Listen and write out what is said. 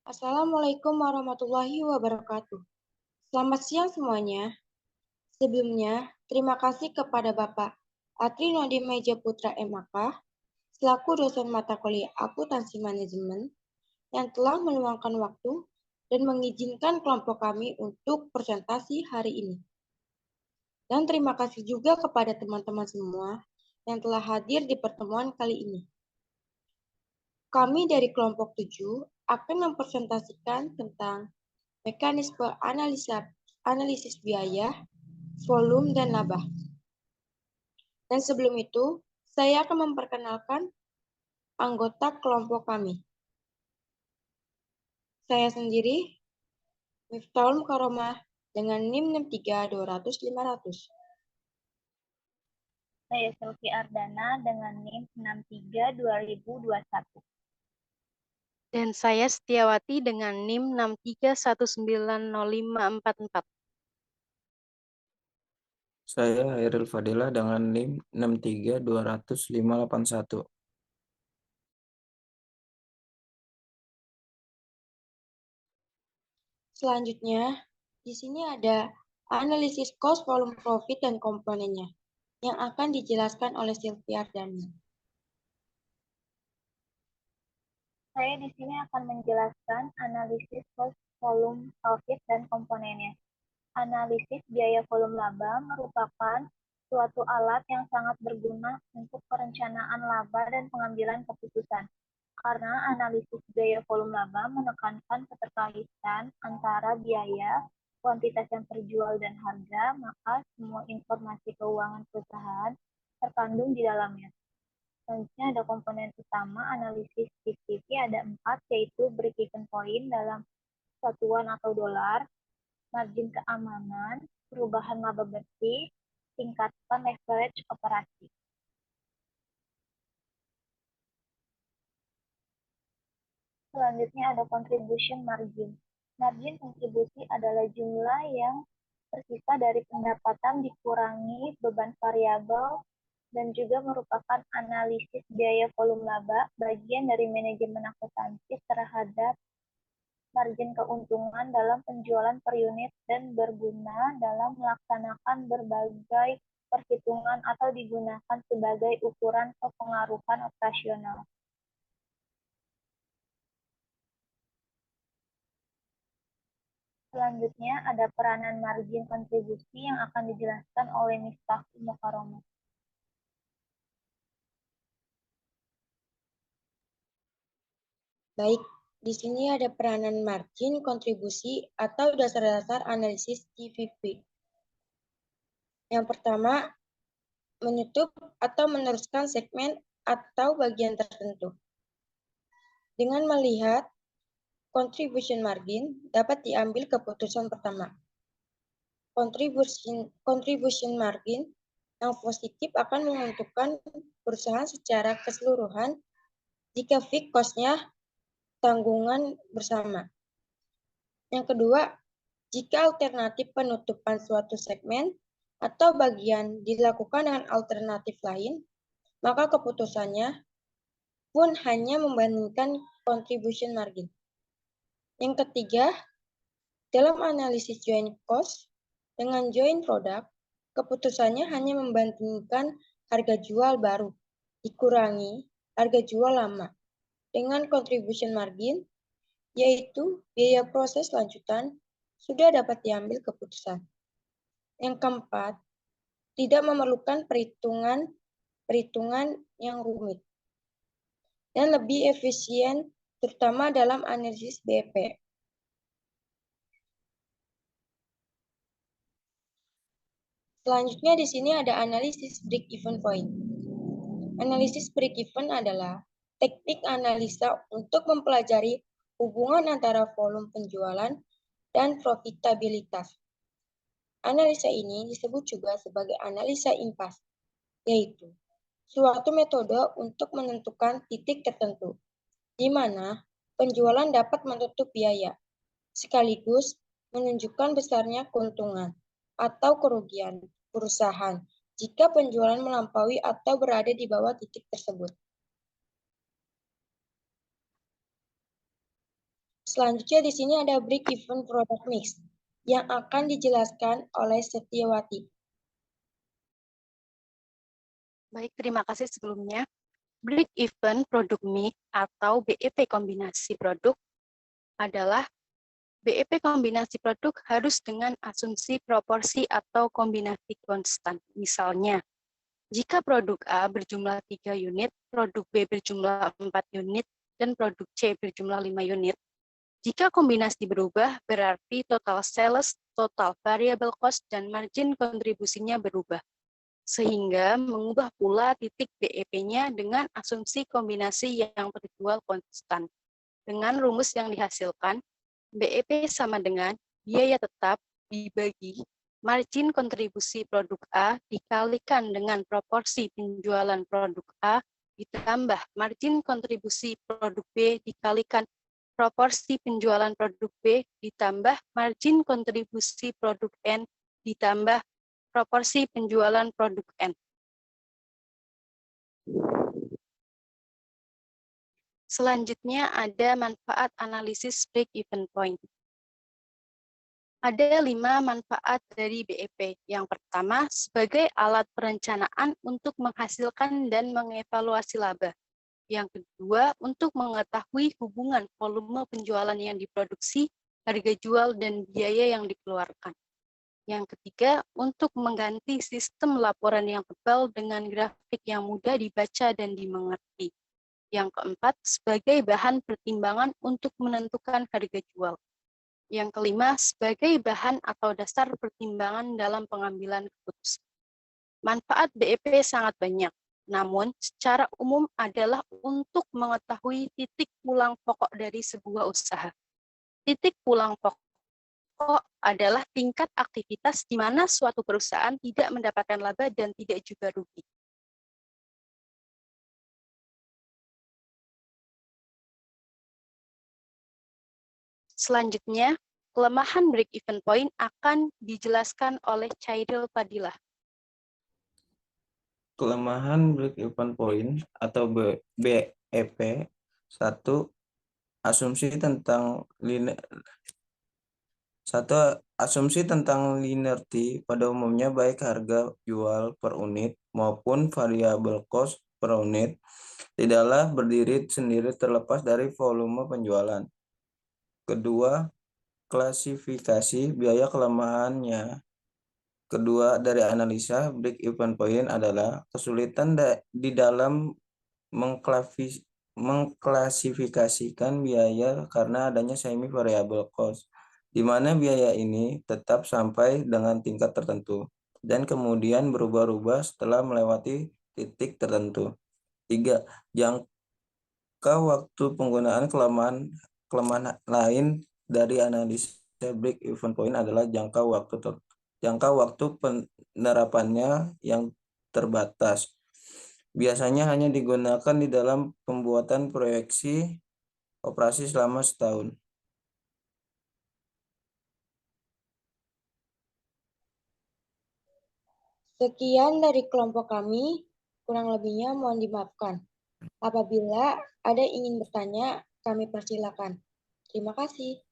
Assalamualaikum warahmatullahi wabarakatuh. Selamat siang semuanya. Sebelumnya, terima kasih kepada Bapak Atri Nodi Meja Putra MAK, selaku dosen mata kuliah Akuntansi Manajemen, yang telah meluangkan waktu dan mengizinkan kelompok kami untuk presentasi hari ini. Dan terima kasih juga kepada teman-teman semua yang telah hadir di pertemuan kali ini. Kami dari kelompok 7 akan mempresentasikan tentang mekanisme analisis biaya, volume, dan laba. Dan sebelum itu, saya akan memperkenalkan anggota kelompok kami. Saya sendiri, Miftahul Mukaromah, dengan NIM 63200-500. Saya Selvi Ardana dengan NIM 632021. Dan saya Setiawati dengan NIM 631905444. Saya Hairil Fadilah dengan NIM 63200-581. Selanjutnya, di sini ada analisis cost, volume, profit, dan komponennya yang akan dijelaskan oleh Selvi Ardana. Saya di sini akan menjelaskan analisis cost, volume, profit, dan komponennya. Analisis biaya volume laba merupakan suatu alat yang sangat berguna untuk perencanaan laba dan pengambilan keputusan. Karena analisis biaya volume laba menekankan keterkaitan antara biaya, kuantitas yang terjual, dan harga, maka semua informasi keuangan perusahaan terkandung di dalamnya. Selanjutnya ada komponen utama analisis PVP, ada 4, yaitu break-even point dalam satuan atau dolar, margin keamanan, perubahan laba bersih, tingkatan leverage operasi. Selanjutnya ada contribution margin. Margin kontribusi adalah jumlah yang tersisa dari pendapatan dikurangi beban variabel dan juga merupakan analisis biaya volume laba, bagian dari manajemen akuntansi terhadap margin keuntungan dalam penjualan per unit dan berguna dalam melaksanakan berbagai perhitungan atau digunakan sebagai ukuran kepengaruhan operasional. Selanjutnya ada peranan margin kontribusi yang akan dijelaskan oleh Miftahul Mukaromah. Baik, di sini ada peranan margin kontribusi atau dasar-dasar analisis TVP. Yang pertama, menutup atau meneruskan segmen atau bagian tertentu. Dengan melihat contribution margin, dapat diambil keputusan pertama. Contribution margin yang positif akan menentukan perusahaan secara keseluruhan jika fixed cost-nya tanggungan bersama. Yang kedua, jika alternatif penutupan suatu segmen atau bagian dilakukan dengan alternatif lain, maka keputusannya pun hanya membandingkan contribution margin. Yang ketiga, dalam analisis joint cost dengan joint product, keputusannya hanya membandingkan harga jual baru dikurangi harga jual lama dengan contribution margin, yaitu biaya proses lanjutan, sudah dapat diambil keputusan. Yang keempat, tidak memerlukan perhitungan yang rumit dan lebih efisien, terutama dalam analisis BEP. Selanjutnya di sini ada analisis break-even point. Analisis break-even adalah teknik analisa untuk mempelajari hubungan antara volume penjualan dan profitabilitas. Analisa ini disebut juga sebagai analisa impas, yaitu suatu metode untuk menentukan titik tertentu, di mana penjualan dapat menutup biaya, sekaligus menunjukkan besarnya keuntungan atau kerugian perusahaan jika penjualan melampaui atau berada di bawah titik tersebut. Selanjutnya di sini ada break-even product mix yang akan dijelaskan oleh Setiawati. Baik, terima kasih sebelumnya. Break-even product mix atau BEP kombinasi produk adalah BEP kombinasi produk harus dengan asumsi proporsi atau kombinasi konstan. Misalnya, jika produk A berjumlah 3 unit, produk B berjumlah 4 unit, dan produk C berjumlah 5 unit, jika kombinasi berubah, berarti total sales, total variable cost, dan margin kontribusinya berubah. Sehingga mengubah pula titik BEP-nya dengan asumsi kombinasi yang terjual konstan. Dengan rumus yang dihasilkan, BEP sama dengan biaya tetap dibagi margin kontribusi produk A dikalikan dengan proporsi penjualan produk A ditambah margin kontribusi produk B dikalikan proporsi penjualan produk B ditambah margin kontribusi produk N ditambah proporsi penjualan produk N. Selanjutnya ada manfaat analisis break-even point. Ada 5 manfaat dari BEP. Yang pertama, sebagai alat perencanaan untuk menghasilkan dan mengevaluasi laba. Yang kedua, untuk mengetahui hubungan volume penjualan yang diproduksi, harga jual, dan biaya yang dikeluarkan. Yang ketiga, untuk mengganti sistem laporan yang tebal dengan grafik yang mudah dibaca dan dimengerti. Yang keempat, sebagai bahan pertimbangan untuk menentukan harga jual. Yang kelima, sebagai bahan atau dasar pertimbangan dalam pengambilan keputusan. Manfaat BEP sangat banyak, namun secara umum adalah untuk mengetahui titik pulang pokok dari sebuah usaha. Titik pulang pokok adalah tingkat aktivitas di mana suatu perusahaan tidak mendapatkan laba dan tidak juga rugi. Selanjutnya, kelemahan break-even point akan dijelaskan oleh Chairil Fadilah. Kelemahan break-even point atau BEP. 1. Asumsi tentang linearity pada umumnya baik harga jual per unit maupun variable cost per unit tidaklah berdiri sendiri terlepas dari volume penjualan. Kedua, klasifikasi biaya kelemahannya. Kedua, dari analisa break-even point adalah kesulitan di dalam mengklasifikasikan biaya karena adanya semi variable cost, di mana biaya ini tetap sampai dengan tingkat tertentu dan kemudian berubah-ubah setelah melewati titik tertentu. 3. Jangka waktu penggunaan kelemahan lain dari analisa break-even point adalah jangka waktu penerapannya yang terbatas. Biasanya hanya digunakan di dalam pembuatan proyeksi operasi selama setahun. Sekian dari kelompok kami, kurang lebihnya mohon dimaafkan. Apabila ada ingin bertanya, kami persilakan. Terima kasih.